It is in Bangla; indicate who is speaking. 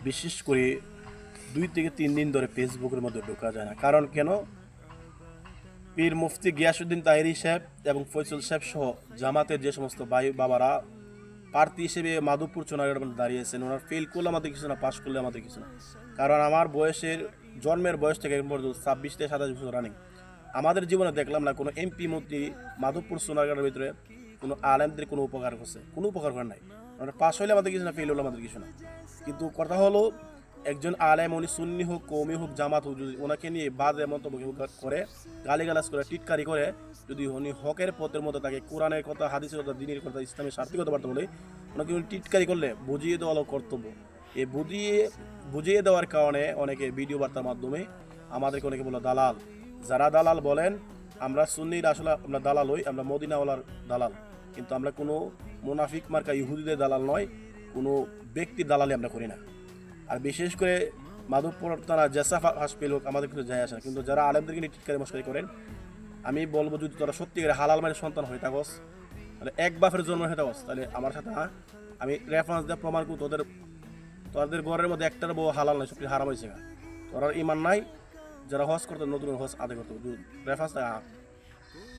Speaker 1: বিশেষ করে 2 থেকে 3 দিন ধরে ফেসবুকের মধ্যে ঢোকা যায় না। কারণ কেন? পীর মুফতি গিয়াসউদ্দিন তাহেরি সাহেব এবং ফয়সল সাহেব সহ জামাতের যে সমস্ত ভাই বাবারা প্রার্থী হিসেবে মাধবপুর চুনারগড়ের মধ্যে দাঁড়িয়েছেন, ওনার ফেল করলে আমাদের কিছু না, পাশ করলে আমাদের কিছু না। কারণ আমার জন্মের বয়স থেকে এখন পর্যন্ত 26 থেকে 27 বছর রানিং, আমাদের জীবনে দেখলাম না কোনো এমপি মন্ত্রী মাধবপুর সোনারগাঁয়ের ভিতরে কোনো আলেমদের কোনো উপকার করছে, কোনো উপকার করে নাই। আমরা পাশ হইলে আমাদের কিছু না, ফেল হলে আমাদের কিছু না। কিন্তু কথা হলো, একজন আলেম, উনি সুন্নি হোক, কৌমি হোক, জামাত হোক, যদি ওনাকে নিয়ে বাজে মন্তব্য করে, গালিগালাজ করে, টিটকারি করে, যদি উনি হকের পথের মধ্যে তাকে কোরআনের কথা, হাদিসের কথা, দিনের কথা, ইসলামের সার্থিকতা বার্তা বলে ওনাকে উনি টিটকারি করলে বুঝিয়ে দেওয়া হলো কর্তব্য। এই বুঝিয়ে দেওয়ার কারণে অনেকে ভিডিও বার্তার মাধ্যমে আমাদেরকে অনেকে বলে দালাল। যারা দালাল বলেন, আমরা সুন্নির আসলে আমরা দালাল হই, আমরা মদিনাওয়ালার দালাল। কিন্তু আমরা কোনো মুনাফিক মার্কা ইহুদিদের দালাল নয়, কোনো ব্যক্তির দালালি আমরা করি না। আর বিশেষ করে মাধবপুর তারা জেসা হাসপাতাল হোক, আমাদের কিছু যায় আসে না। কিন্তু যারা আলেমদেরকে নিয়ে টিটকারি মস্কারি করেন, আমি বলবো যদি তোরা সত্যিকারে হালাল মানের সন্তান হয়ে থাকস, তাহলে এক বাপের জন্ম হয়ে থাকস, তাহলে আমার সাথে আমি রেফারেন্স দিয়ে প্রমাণ করি তোদের ঘরের মধ্যে একটার বউ হালাল নাই, সবটি হারাম হয়েছে। তোর ইমান নাই, যারা হজ করতে নতুন হজ আদায় করতে রেফারেন্স